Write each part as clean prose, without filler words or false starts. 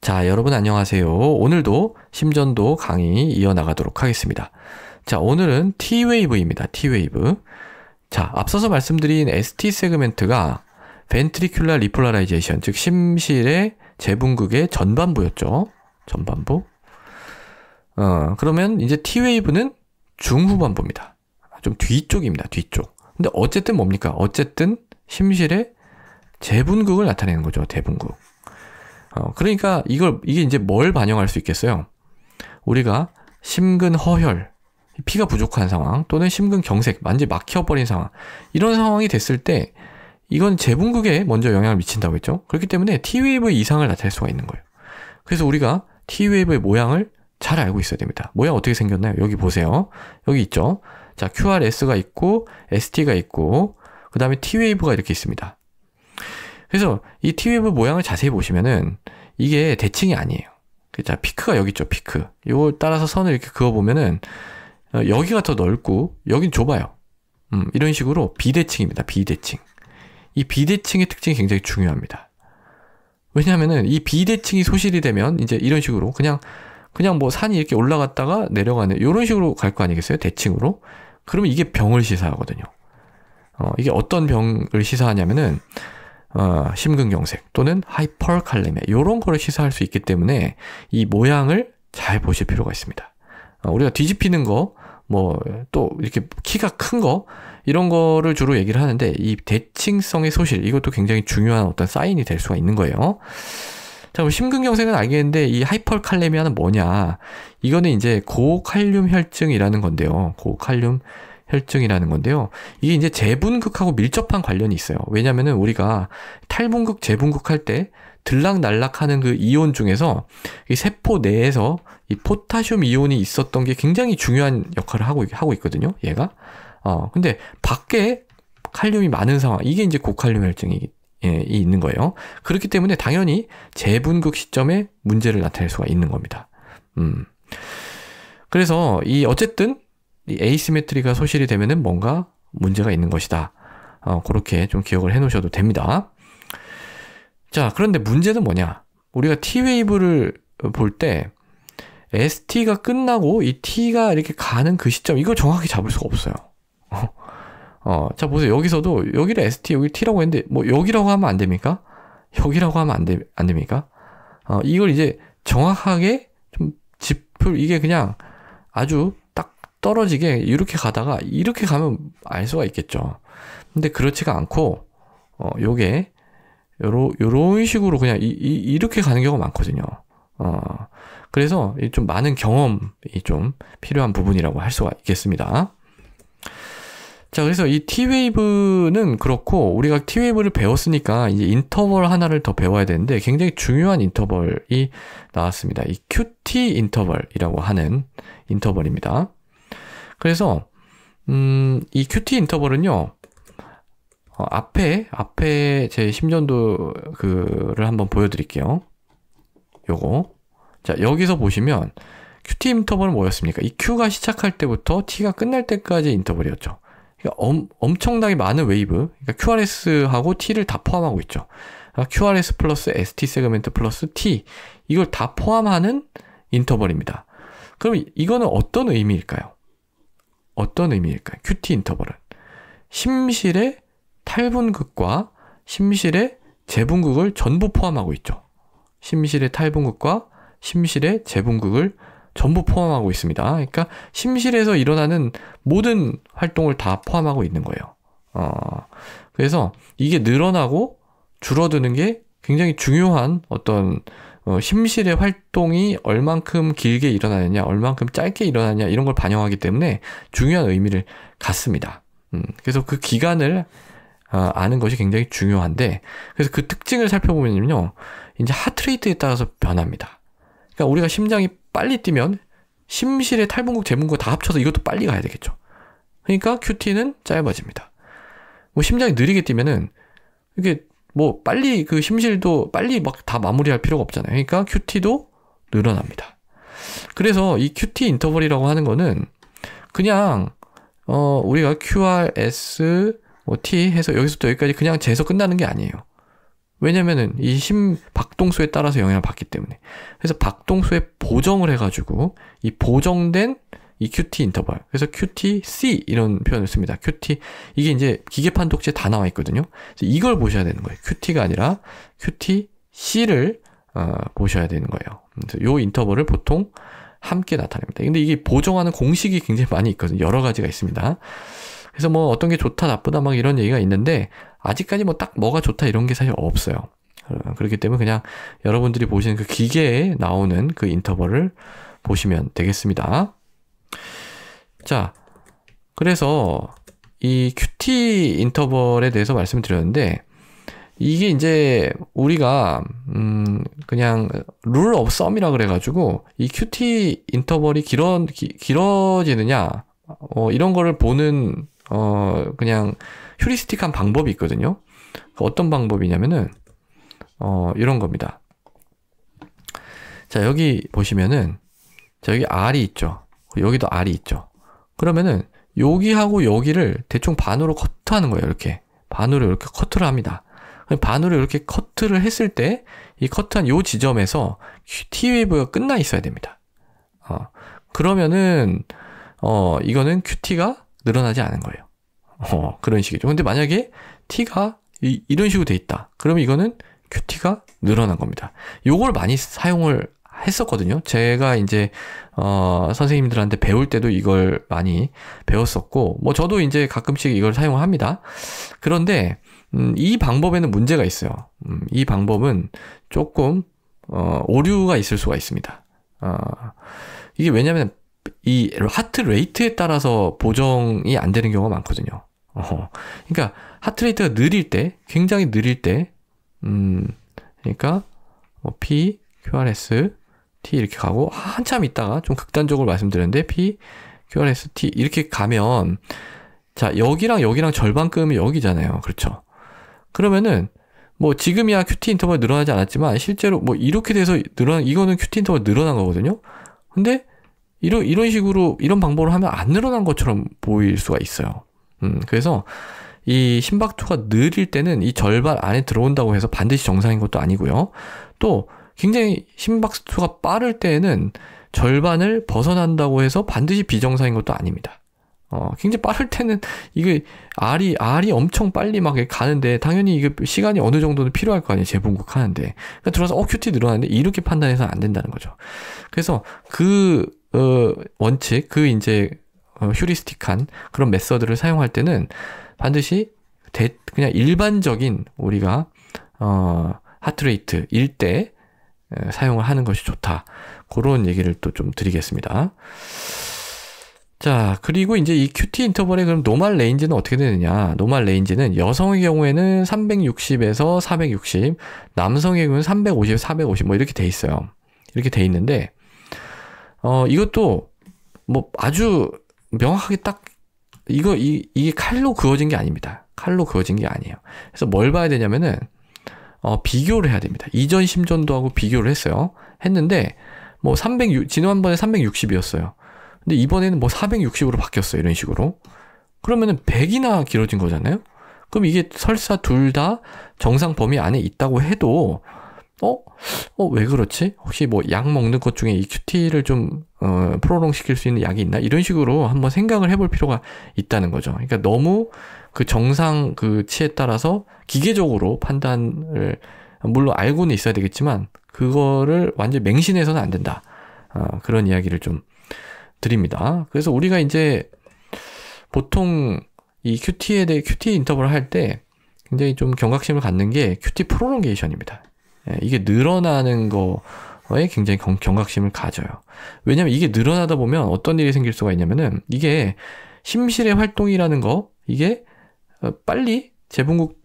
자, 여러분 안녕하세요. 오늘도 심전도 강의 이어나가도록 하겠습니다. 자, 오늘은 T-웨이브입니다. T-웨이브. 자, 앞서서 말씀드린 ST 세그멘트가 ventricular repolarization, 즉 심실의 재분극의 전반부였죠. 전반부. 그러면 이제 T-웨이브는 중후반부입니다. 좀 뒤쪽입니다. 뒤쪽. 근데 어쨌든 뭡니까? 어쨌든 심실의 재분극을 나타내는 거죠. 대분극. 그러니까 이게 이제 뭘 반영할 수 있겠어요? 우리가 심근 허혈, 피가 부족한 상황, 또는 심근 경색, 완전히 막혀버린 상황, 이런 상황이 됐을 때 이건 재분극에 먼저 영향을 미친다고 했죠. 그렇기 때문에 T-웨이브의 이상을 나타낼 수가 있는 거예요. 그래서 우리가 T-웨이브의 모양을 잘 알고 있어야 됩니다. 모양 어떻게 생겼나요? 여기 보세요. 여기 있죠. 자, QRS가 있고 ST가 있고 그 다음에 T-웨이브가 이렇게 있습니다. 그래서 이 T-웨이브 모양을 자세히 보시면은 이게 대칭이 아니에요. 자, 피크가 여기 있죠, 피크. 요걸 따라서 선을 이렇게 그어보면은 여기가 더 넓고 여긴 좁아요. 이런 식으로 비대칭입니다, 비대칭. 이 비대칭의 특징이 굉장히 중요합니다. 왜냐하면은 이 비대칭이 소실이 되면 이제 이런 식으로 그냥 뭐 산이 이렇게 올라갔다가 내려가는 이런 식으로 갈 거 아니겠어요? 대칭으로. 그러면 이게 병을 시사하거든요. 이게 어떤 병을 시사하냐면은 심근경색 또는 하이퍼칼레미아 이런 거를 시사할 수 있기 때문에 이 모양을 잘 보실 필요가 있습니다. 우리가 뒤집히는 거, 뭐 또 이렇게 키가 큰 거 이런 거를 주로 얘기를 하는데 이 대칭성의 소실 이것도 굉장히 중요한 어떤 사인이 될 수가 있는 거예요. 자, 그럼 심근경색은 알겠는데 이 하이퍼칼레미아는 뭐냐? 이거는 이제 고칼륨 혈증이라는 건데요. 고칼륨 혈증이라는 건데요. 이게 이제 재분극하고 밀접한 관련이 있어요. 왜냐면은 우리가 탈분극, 재분극 할 때 들락날락하는 그 이온 중에서 이 세포 내에서 이 포타슘 이온이 있었던 게 굉장히 중요한 역할을 하고 있거든요. 얘가. 근데 밖에 칼륨이 많은 상황, 이게 이제 고칼륨 혈증이 있는 거예요. 그렇기 때문에 당연히 재분극 시점에 문제를 나타낼 수가 있는 겁니다. 그래서 어쨌든 이 에이시메트리가 소실이 되면은 뭔가 문제가 있는 것이다. 그렇게 좀 기억을 해 놓으셔도 됩니다. 자, 그런데 문제는 뭐냐? 우리가 T-웨이브를 볼 때 ST가 끝나고 이 T가 이렇게 가는 그 시점, 이걸 정확히 잡을 수가 없어요. 자, 보세요. 여기서도 여기를 ST, 여기 T라고 했는데 뭐 여기라고 하면 안 됩니까? 여기라고 하면 안 됩니까? 이걸 이제 정확하게 좀 이게 그냥 아주 떨어지게 이렇게 가다가 이렇게 가면 알 수가 있겠죠. 근데 그렇지가 않고 요게 요런 식으로 그냥 이렇게 가는 경우가 많거든요. 그래서 좀 많은 경험이 좀 필요한 부분이라고 할 수가 있겠습니다. 자, 그래서 이 T-웨이브는 그렇고 우리가 T-웨이브를 배웠으니까 이제 인터벌 하나를 더 배워야 되는데 굉장히 중요한 인터벌이 나왔습니다. 이 QT 인터벌이라고 하는 인터벌입니다. 그래서 이 QT 인터벌은요. 앞에 제 심전도 그를 한번 보여드릴게요. 요거. 자, 여기서 보시면 QT 인터벌은 뭐였습니까? 이 Q가 시작할 때부터 T가 끝날 때까지 인터벌이었죠. 그러니까 엄청나게 많은 웨이브, 그러니까 QRS하고 T를 다 포함하고 있죠. 그러니까 QRS 플러스 ST 세그멘트 플러스 T, 이걸 다 포함하는 인터벌입니다. 그럼 이거는 어떤 의미일까요? 어떤 의미일까요? QT 인터벌은 심실의 탈분극과 심실의 재분극을 전부 포함하고 있죠. 심실의 탈분극과 심실의 재분극을 전부 포함하고 있습니다. 그러니까 심실에서 일어나는 모든 활동을 다 포함하고 있는 거예요. 그래서 이게 늘어나고 줄어드는 게 굉장히 중요한 어떤 심실의 활동이 얼만큼 길게 일어나느냐, 얼만큼 짧게 일어나느냐 이런 걸 반영하기 때문에 중요한 의미를 갖습니다. 그래서 그 기간을 아는 것이 굉장히 중요한데, 그래서 그 특징을 살펴보면요, 이제 하트레이트에 따라서 변합니다. 그러니까 우리가 심장이 빨리 뛰면 심실의 탈분극, 재분극 다 합쳐서 이것도 빨리 가야 되겠죠. 그러니까 QT는 짧아집니다. 뭐 심장이 느리게 뛰면은 이게 뭐 빨리 그 심실도 빨리 막 다 마무리할 필요가 없잖아요. 그러니까 QT도 늘어납니다. 그래서 이 QT 인터벌이라고 하는 거는 그냥 우리가 QRS 뭐 T 해서 여기서부터 여기까지 그냥 재서 끝나는 게 아니에요. 왜냐면은 이 박동수에 따라서 영향을 받기 때문에. 그래서 박동수에 보정을 해가지고 이 보정된 이 QT 인터벌. 그래서 QTC 이런 표현을 씁니다. QT. 이게 이제 기계판 독지에 다 나와 있거든요. 그래서 이걸 보셔야 되는 거예요. QT가 아니라 QTC를 보셔야 되는 거예요. 그래서 요 인터벌을 보통 함께 나타냅니다. 근데 이게 보정하는 공식이 굉장히 많이 있거든요. 여러 가지가 있습니다. 그래서 뭐 어떤 게 좋다 나쁘다 막 이런 얘기가 있는데 아직까지 뭐 딱 뭐가 좋다 이런 게 사실 없어요. 그렇기 때문에 그냥 여러분들이 보시는 그 기계에 나오는 그 인터벌을 보시면 되겠습니다. 자, 그래서 이 QT 인터벌에 대해서 말씀드렸는데 이게 이제 우리가 그냥 룰 오브 썸이라 그래가지고 이 QT 인터벌이 길어지느냐 이런 거를 보는 그냥 휴리스틱한 방법이 있거든요. 어떤 방법이냐면은 이런 겁니다. 자, 여기 보시면은 자, 여기 R이 있죠. 여기도 R이 있죠. 그러면은 여기하고 여기를 대충 반으로 커트하는 거예요. 이렇게 반으로 이렇게 커트를 합니다. 반으로 이렇게 커트를 했을 때 이 커트한 요 지점에서 T웨이브가 끝나 있어야 됩니다. 그러면은 이거는 QT가 늘어나지 않은 거예요. 그런 식이죠. 근데 만약에 T가 이런 식으로 돼 있다. 그러면 이거는 QT가 늘어난 겁니다. 요걸 많이 사용을 했었거든요. 제가 이제 선생님들한테 배울 때도 이걸 많이 배웠었고, 뭐 저도 이제 가끔씩 이걸 사용을 합니다. 그런데 이 방법에는 문제가 있어요. 이 방법은 조금 오류가 있을 수가 있습니다. 이게 왜냐면 이 하트 레이트에 따라서 보정이 안 되는 경우가 많거든요. 그러니까 하트 레이트가 느릴 때, 굉장히 느릴 때, 그러니까 뭐 P, QRS, T 이렇게 가고 한참 있다가 좀 극단적으로 말씀드렸는데 P, QRS, T 이렇게 가면 자 여기랑 여기랑 절반끔이 여기잖아요. 그렇죠? 그러면은 뭐 지금이야 QT 인터벌 늘어나지 않았지만 실제로 뭐 이렇게 돼서 이거는 QT 인터벌 늘어난 거거든요. 근데 이런 식으로 이런 방법으로 하면 안 늘어난 것처럼 보일 수가 있어요. 그래서 이 심박수가 느릴 때는 이 절반 안에 들어온다고 해서 반드시 정상인 것도 아니고요. 또 굉장히 심박수가 빠를 때에는 절반을 벗어난다고 해서 반드시 비정상인 것도 아닙니다. 굉장히 빠를 때는 이게 R이 엄청 빨리 막 가는데 당연히 이게 시간이 어느 정도는 필요할 거 아니에요. 재분국 하는데. 그러니까 들어와서 QT 늘어나는데 이렇게 판단해서는 안 된다는 거죠. 그래서 그 원칙, 그 이제 휴리스틱한 그런 메서드를 사용할 때는 반드시 그냥 일반적인 우리가 하트레이트일 때 사용을 하는 것이 좋다. 그런 얘기를 또 좀 드리겠습니다. 자, 그리고 이제 이 QT 인터벌의 그럼 노멀 레인지는 어떻게 되느냐? 노멀 레인지는 여성의 경우에는 360에서 460, 남성의 경우는 350, 450 뭐 이렇게 돼 있어요. 이렇게 돼 있는데 이것도 뭐 아주 명확하게 딱 이게 칼로 그어진 게 아닙니다. 칼로 그어진 게 아니에요. 그래서 뭘 봐야 되냐면은 비교를 해야 됩니다. 이전 심전도하고 비교를 했는데 뭐 지난번에 360이었어요. 근데 이번에는 뭐 460으로 바뀌었어요. 이런 식으로. 그러면은 100이나 길어진 거잖아요. 그럼 이게 설사 둘 다 정상 범위 안에 있다고 해도 왜 그렇지? 혹시 뭐 약 먹는 것 중에 이 QT를 좀 프로롱 시킬 수 있는 약이 있나? 이런 식으로 한번 생각을 해볼 필요가 있다는 거죠. 그러니까 너무 그 정상 그 치에 따라서 기계적으로 판단을 물론 알고는 있어야 되겠지만 그거를 완전 맹신해서는 안 된다. 그런 이야기를 좀 드립니다. 그래서 우리가 이제 보통 이 QT 인터벌을 할 때 굉장히 좀 경각심을 갖는 게 QT 프롤롱게이션입니다. 이게 늘어나는 거에 굉장히 경각심을 가져요. 왜냐면 이게 늘어나다 보면 어떤 일이 생길 수가 있냐면은 이게 심실의 활동이라는 거 이게 빨리 탈분국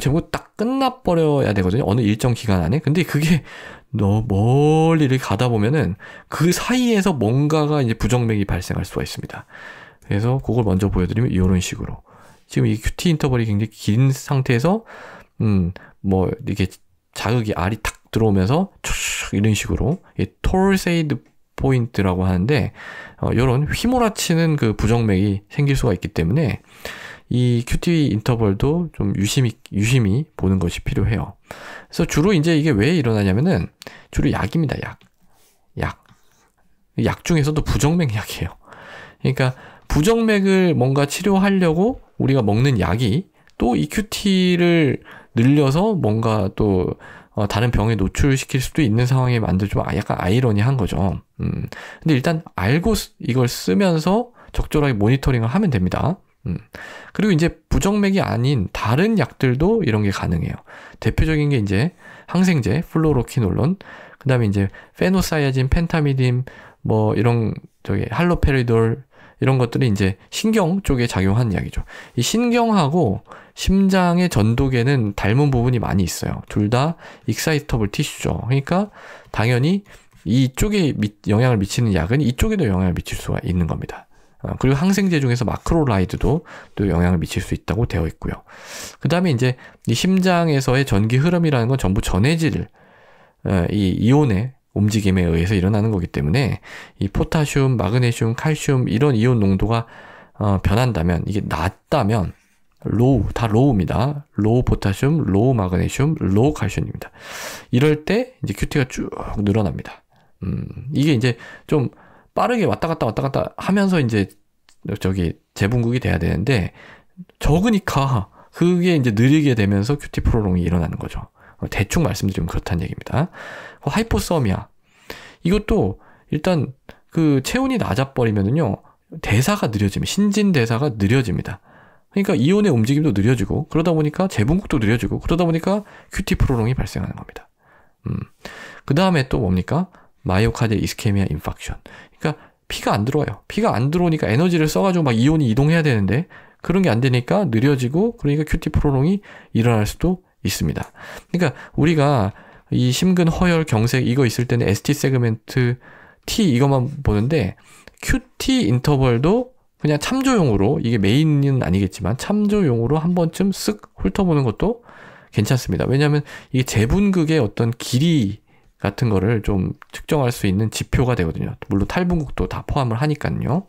재분국 딱 끝나버려야 되거든요. 어느 일정 기간 안에. 근데 그게 너무 멀리 이렇게 가다 보면은 그 사이에서 뭔가가 이제 부정맥이 발생할 수가 있습니다. 그래서 그걸 먼저 보여드리면 이런 식으로. 지금 이 QT 인터벌이 굉장히 긴 상태에서 뭐 이렇게 자극이 R이 탁 들어오면서 이런 식으로 이 톨세이드 포인트라고 하는데 이런 휘몰아치는 그 부정맥이 생길 수가 있기 때문에 이 QT 인터벌도 좀 유심히 보는 것이 필요해요. 그래서 주로 이제 이게 왜 일어나냐면은 주로 약입니다. 약 중에서도 부정맥 약이에요. 그러니까 부정맥을 뭔가 치료하려고 우리가 먹는 약이 또 이 QT를 늘려서 뭔가 또 다른 병에 노출시킬 수도 있는 상황에 만들 좀 약간 아이러니한 거죠. 근데 일단 알고 이걸 쓰면서 적절하게 모니터링을 하면 됩니다. 그리고 이제 부정맥이 아닌 다른 약들도 이런 게 가능해요. 대표적인 게 이제 항생제, 플로로키놀론, 그 다음에 이제 페노사이아진, 펜타미딘, 뭐 이런 할로페리돌 이런 것들이 이제 신경 쪽에 작용하는 약이죠. 이 신경하고 심장의 전독에는 닮은 부분이 많이 있어요. 둘 다 익사이터블 티슈죠. 그러니까 당연히 이쪽에 영향을 미치는 약은 이쪽에도 영향을 미칠 수가 있는 겁니다. 그리고 항생제 중에서 마크로라이드도 또 영향을 미칠 수 있다고 되어 있고요. 그 다음에 이제 이 심장에서의 전기 흐름이라는 건 전부 전해질 이 이온의 움직임에 의해서 일어나는 거기 때문에 이 포타슘, 마그네슘, 칼슘 이런 이온 농도가 변한다면, 이게 낮다면 다 로우입니다. 로우 포타슘, 로우 마그네슘, 로우 칼슘입니다. 이럴 때 이제 QT가 쭉 늘어납니다. 이게 이제 좀 빠르게 왔다 갔다 하면서 이제 재분국이 돼야 되는데 적으니까 그게 이제 느리게 되면서 QT 프로롱이 일어나는 거죠. 대충 말씀드리면 그렇다는 얘기입니다. 하이포서미아. 이것도 일단 그 체온이 낮아버리면은요, 대사가 느려집니다. 신진 대사가 느려집니다. 그러니까 이온의 움직임도 느려지고, 그러다 보니까 재분국도 느려지고, 그러다 보니까 QT 프로롱이 발생하는 겁니다. 그 다음에 또 뭡니까? 마이오카드 이스케미아 인팍션. 그러니까 피가 안 들어와요. 피가 안 들어오니까 에너지를 써가지고 막 이온이 이동해야 되는데, 그런 게 안 되니까 느려지고, 그러니까 QT 프로롱이 일어날 수도 있습니다. 그러니까 우리가 이 심근, 허혈, 경색 이거 있을 때는 ST 세그멘트 T 이것만 보는데 QT 인터벌도 그냥 참조용으로, 이게 메인은 아니겠지만 참조용으로 한 번쯤 쓱 훑어보는 것도 괜찮습니다. 왜냐하면 이게 재분극의 어떤 길이 같은 거를 좀 측정할 수 있는 지표가 되거든요. 물론 탈분국도 다 포함을 하니까요.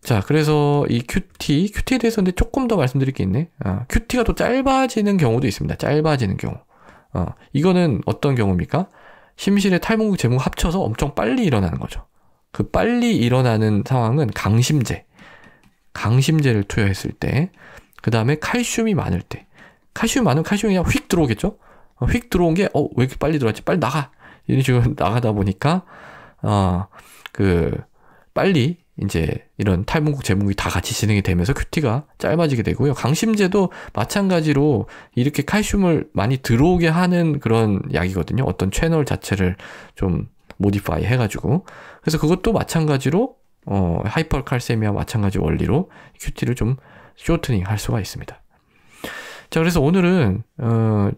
자, 그래서 이 QT에 대해서 근데 조금 더 말씀드릴 게 있네. QT가 또 짧아지는 경우도 있습니다. 짧아지는 경우. 이거는 어떤 경우입니까? 심실의 탈분국, 재분국 합쳐서 엄청 빨리 일어나는 거죠. 그 빨리 일어나는 상황은 강심제를 투여했을 때, 그 다음에 칼슘이 많을 때. 칼슘이 많으면 칼슘이 그냥 휙 들어오겠죠? 휙 들어온 게, 왜 이렇게 빨리 들어왔지? 빨리 나가! 이런 식으로 나가다 보니까, 빨리 이제 이런 탈분국, 재분국이 다 같이 진행이 되면서 QT가 짧아지게 되고요. 강심제도 마찬가지로 이렇게 칼슘을 많이 들어오게 하는 그런 약이거든요. 어떤 채널 자체를 좀 모디파이 해가지고. 그래서 그것도 마찬가지로 하이퍼칼세미아 마찬가지 원리로 QT를 좀 쇼트닝 할 수가 있습니다. 자, 그래서 오늘은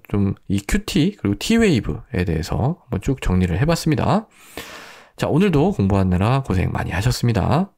좀 이 QT 그리고 T웨이브에 대해서 한번 쭉 정리를 해봤습니다. 자, 오늘도 공부하느라 고생 많이 하셨습니다.